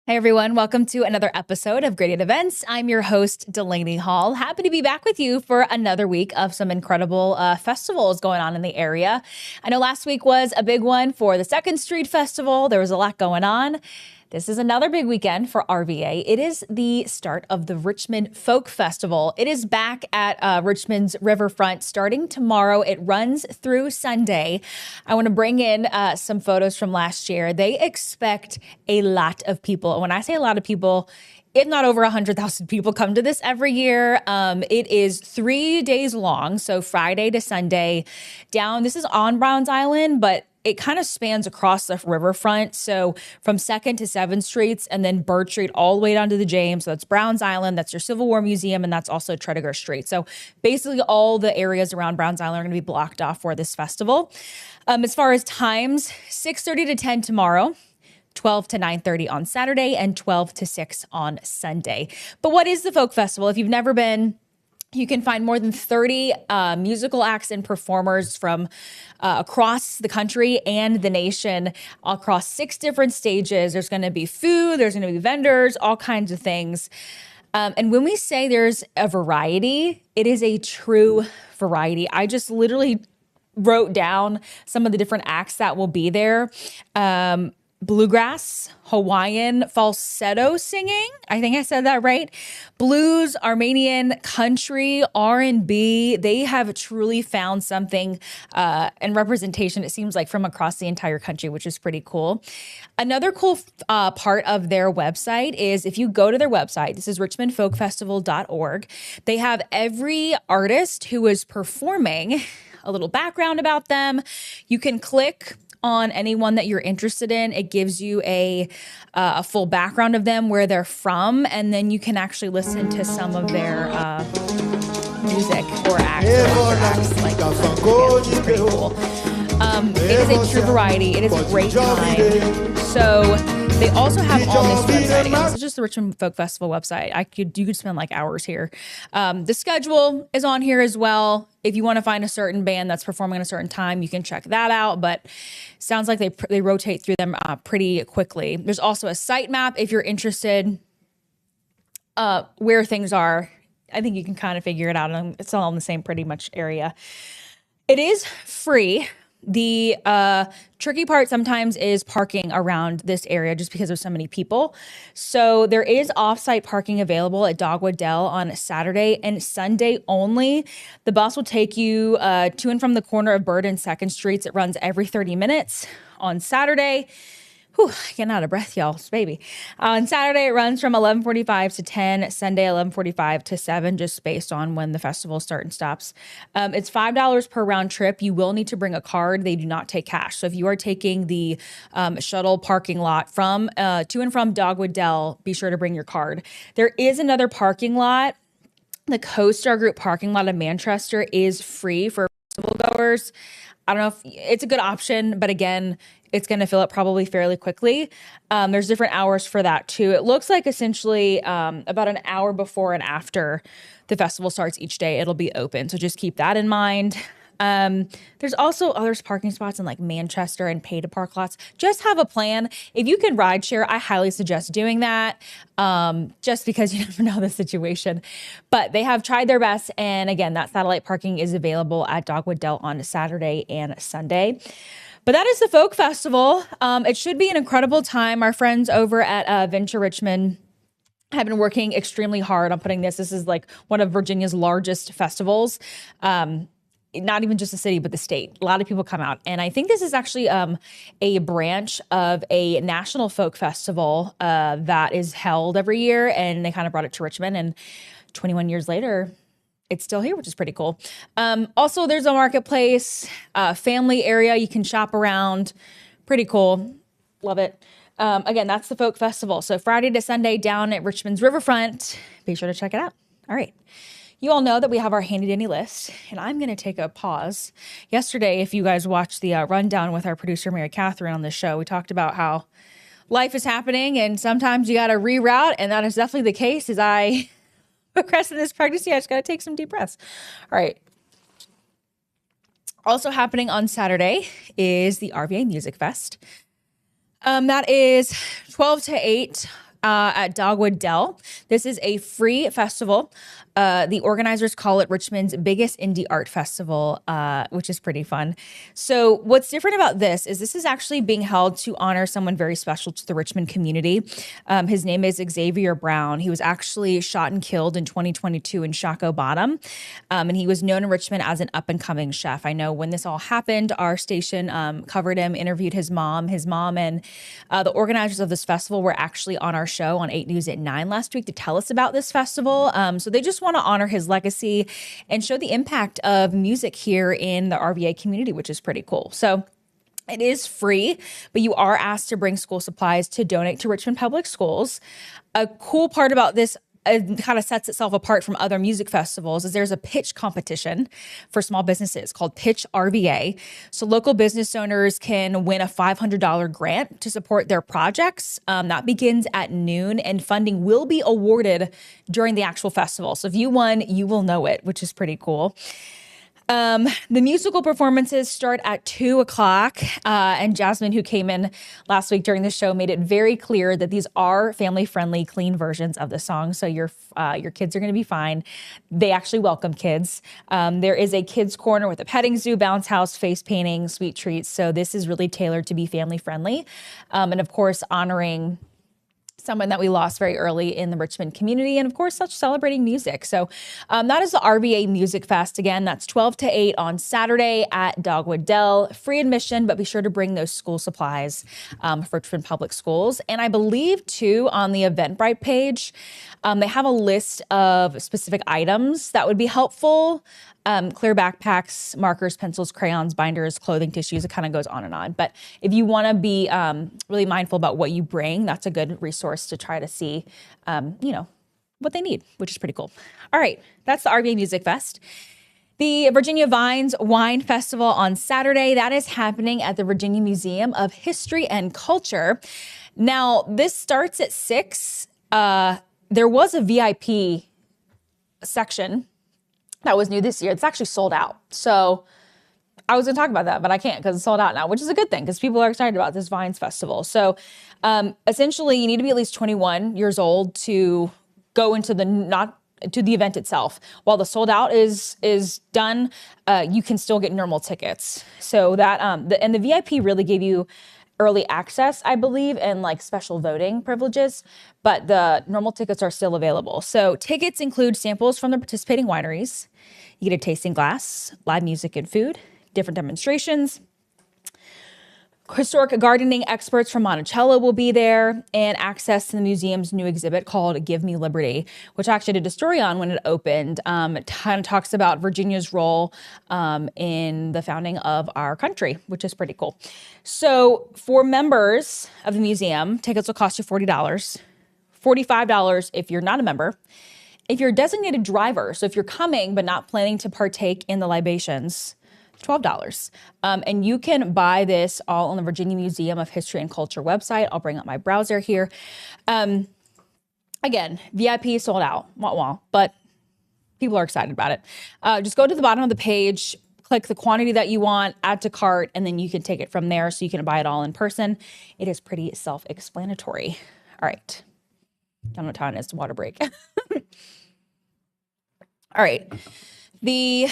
Hey everyone, welcome to another episode of Gradient Events. I'm your host, Delaney Hall. Happy to be back with you for another week of some incredible festivals going on in the area. I know last week was a big one for the Second Street Festival. There was a lot going on. This is another big weekend for RVA. It is the start of the Richmond Folk Festival. It is back at Richmond's riverfront starting tomorrow. It runs through Sunday. I want to bring in some photos from last year. They expect a lot of people. And when I say a lot of people, if not over 100,000 people come to this every year. It is 3 days long, so Friday to Sunday down. This is on Browns Island, but it kind of spans across the riverfront. So from 2nd to 7th Streets and then Bird Street all the way down to the James. So that's Browns Island, that's your Civil War Museum, and that's also Tredegar Street. So basically all the areas around Browns Island are going to be blocked off for this festival. As far as times, 6:30 to 10 tomorrow. 12 to 9:30 on Saturday, and 12 to 6 on Sunday. But what is the Folk Festival? If you've never been, you can find more than 30 musical acts and performers from across the country and the nation, across 6 different stages. There's going to be food, there's going to be vendors, all kinds of things. And when we say there's a variety, it is a true variety. I just literally wrote down some of the different acts that will be there. Bluegrass, Hawaiian, falsetto singing. I think I said that right. Blues, Armenian, country, R&B. They have truly found something and representation, it seems like, from across the entire country, which is pretty cool. Another cool part of their website is if you go to their website, this is richmondfolkfestival.org, they have every artist who is performing, a little background about them. You can click on anyone that you're interested in. It gives you a full background of them, where they're from, and then you can actually listen to some of their music or acts. Which is pretty cool. It is a true variety. It is a great time. So they also have on this website. Again, this is just the Richmond Folk Festival website. You could spend like hours here. The schedule is on here as well. If you want to find a certain band that's performing at a certain time, you can check that out. But sounds like they rotate through them pretty quickly. There's also a site map if you're interested where things are. I think you can kind of figure it out. It's all in the same pretty much area. It is free. The tricky part sometimes is parking around this area just because there's so many people. So there is off-site parking available at Dogwood Dell on Saturday and Sunday only. The bus will take you to and from the corner of Bird and 2nd Streets. It runs every 30 minutes. On Saturday, getting out of breath, y'all. It's baby. On Saturday, it runs from 11:45 to 10, Sunday 11:45 to 7, just based on when the festival starts and stops. It's $5 per round trip. You will need to bring a card. They do not take cash. So if you are taking the shuttle parking lot from to and from Dogwood Dell, be sure to bring your card. There is another parking lot. The CoStar Group parking lot in Manchester is free for festival goers. I don't know if it's a good option, but again, it's going to fill up probably fairly quickly. There's different hours for that too. It looks like essentially about an hour before and after the festival starts each day, it'll be open. So just keep that in mind. There's also other parking spots in like Manchester and pay to park lots. Just have a plan. If you can ride share, I highly suggest doing that. Just because you never know the situation, but they have tried their best. And again, that satellite parking is available at Dogwood Dell on Saturday and Sunday. But that is the Folk Festival. It should be an incredible time. Our friends over at Venture Richmond have been working extremely hard on putting this. This is like one of Virginia's largest festivals. Not even just the city, but the state. A lot of people come out. And I think this is actually a branch of a national folk festival that is held every year. And they kind of brought it to Richmond. And 21 years later, it's still here, which is pretty cool. Also, there's a marketplace, family area you can shop around. Pretty cool. Love it. Again, that's the Folk Festival. So Friday to Sunday down at Richmond's riverfront. Be sure to check it out. All right. You all know that we have our handy dandy list, and I'm going to take a pause. Yesterday, if you guys watched the rundown with our producer, Mary Catherine, on this show, we talked about how life is happening, and sometimes you got to reroute, and that is definitely the case as I progress in this pregnancy. I just got to take some deep breaths. All right. Also happening on Saturday is the RVA Music Fest. That is 12 to 8. at Dogwood Dell. This is a free festival. The organizers call it Richmond's biggest indie art festival, which is pretty fun. So what's different about this is actually being held to honor someone very special to the Richmond community. His name is Xavier Brown. He was actually shot and killed in 2022 in Shockoe Bottom, and he was known in Richmond as an up-and-coming chef. I know when this all happened, our station covered him, interviewed his mom. His mom and the organizers of this festival were actually on our show on 8 News at 9 last week to tell us about this festival. So they just want to honor his legacy and show the impact of music here in the RVA community, which is pretty cool. So it is free, but you are asked to bring school supplies to donate to Richmond Public Schools. A cool part about this, it kind of sets itself apart from other music festivals, is there's a pitch competition for small businesses called Pitch RVA. So local business owners can win a $500 grant to support their projects. That begins at noon, and funding will be awarded during the actual festival. So if you won, you will know it, which is pretty cool. The musical performances start at 2:00, and Jasmine, who came in last week during the show, made it very clear that these are family-friendly, clean versions of the song. So your kids are going to be fine. They actually welcome kids. There is a kids corner with a petting zoo, bounce house, face painting, sweet treats. So this is really tailored to be family-friendly, and of course honoring someone that we lost very early in the Richmond community, and of course, such celebrating music. So that is the RVA Music Fest. Again, that's 12 to 8 on Saturday at Dogwood Dell. Free admission, but be sure to bring those school supplies for Richmond Public Schools. And I believe, too, on the Eventbrite page, they have a list of specific items that would be helpful. Clear backpacks, markers, pencils, crayons, binders, clothing, tissues. It kind of goes on and on. But if you want to be really mindful about what you bring, that's a good resource to try to see, what they need, which is pretty cool. All right, that's the RVA Music Fest. The Virginia Vines Wine Festival on Saturday, that is happening at the Virginia Museum of History and Culture. Now, this starts at 6. There was a VIP section that was new this year. It's actually sold out. So I was going to talk about that, but I can't because it's sold out now, which is a good thing because people are excited about this Vines Festival. So essentially, you need to be at least 21 years old to go into the event itself. While the sold out is done, you can still get normal tickets. So that and the VIP really gave you early access, I believe, and like special voting privileges, but the normal tickets are still available. So tickets include samples from the participating wineries. You get a tasting glass, live music and food, different demonstrations. Historic gardening experts from Monticello will be there, and access to the museum's new exhibit called Give Me Liberty, which I actually did a story on when it opened. It kind of talks about Virginia's role in the founding of our country, which is pretty cool. So for members of the museum, tickets will cost you $40, $45 if you're not a member. If you're a designated driver, so if you're coming but not planning to partake in the libations, $12. And you can buy this all on the Virginia Museum of History and Culture website. I'll bring up my browser here. Again, VIP sold out, wah wah, but people are excited about it. Just go to the bottom of the page, click the quantity that you want, add to cart, and then you can take it from there so you can buy it all in person. It is pretty self-explanatory. All right. I don't know what time it is. Water break. All right. The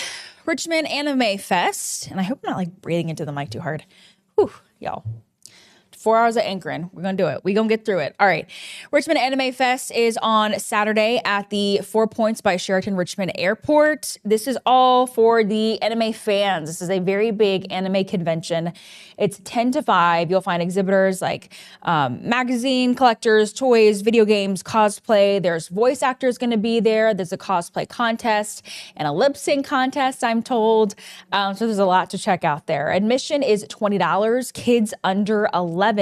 Richmond Anime Fest, and I hope I'm not like breathing into the mic too hard. Whew, y'all. 4 hours of anchoring. We're going to do it. We're going to get through it. All right. Richmond Anime Fest is on Saturday at the 4 Points by Sheraton Richmond Airport. This is all for the anime fans. This is a very big anime convention. It's 10 to 5. You'll find exhibitors like magazine collectors, toys, video games, cosplay. There's voice actors going to be there. There's a cosplay contest and a lip sync contest, I'm told. So there's a lot to check out there. Admission is $20. Kids under 11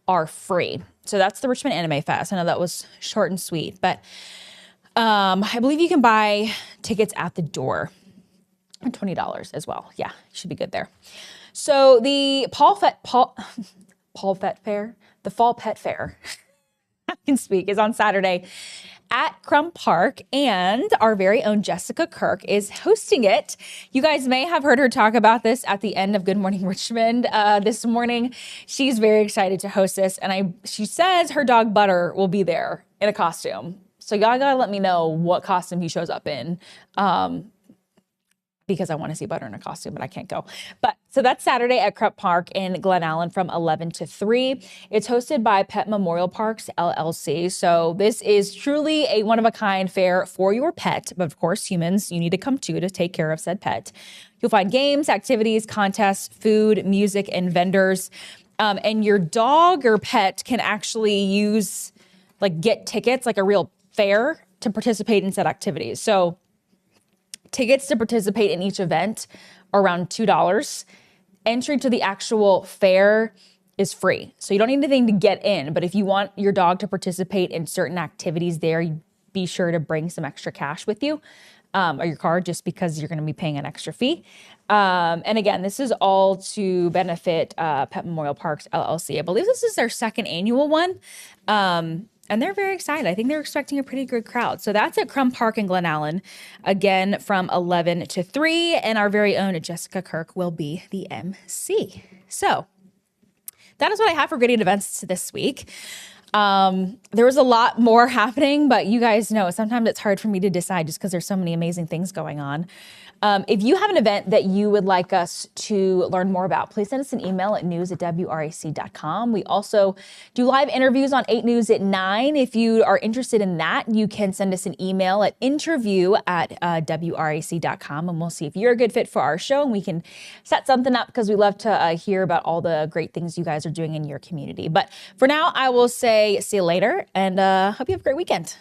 are free. So that's the Richmond Anime Fest. I know that was short and sweet, but I believe you can buy tickets at the door at $20 as well. Yeah, should be good there. So the Fall Pet Fair, I can speak, is on Saturday at Crumb Park, and our very own Jessica Kirk is hosting it. You guys may have heard her talk about this at the end of Good Morning Richmond this morning. She's very excited to host this, and she says her dog Butter will be there in a costume. So y'all gotta let me know what costume he shows up in. Because I want to see Butter in a costume, but I can't go. But so that's Saturday at Crumb Park in Glen Allen from 11 to 3. It's hosted by Pet Memorial Parks, LLC. So this is truly a one-of-a-kind fair for your pet. But of course, humans, you need to come to take care of said pet. You'll find games, activities, contests, food, music, and vendors. And your dog or pet can actually get tickets, like a real fair, to participate in said activities. So tickets to participate in each event are around $2. Entry to the actual fair is free. So you don't need anything to get in, but if you want your dog to participate in certain activities there, you be sure to bring some extra cash with you or your card, just because you're going to be paying an extra fee. And again, this is all to benefit Pet Memorial Parks, LLC. I believe this is their second annual one. And they're very excited. I think they're expecting a pretty good crowd. So that's at Crumb Park in Glen Allen, again, from 11 to 3. And our very own Jessica Kirk will be the MC. So that is what I have for grading events this week. There was a lot more happening, but you guys know sometimes it's hard for me to decide just because there's so many amazing things going on. If you have an event that you would like us to learn more about, please send us an email at news@wrac.com. We also do live interviews on 8 News at 9. If you are interested in that, you can send us an email at interview@wrac.com, and we'll see if you're a good fit for our show, and we can set something up, because we love to hear about all the great things you guys are doing in your community. But for now, I will say see you later, and hope you have a great weekend.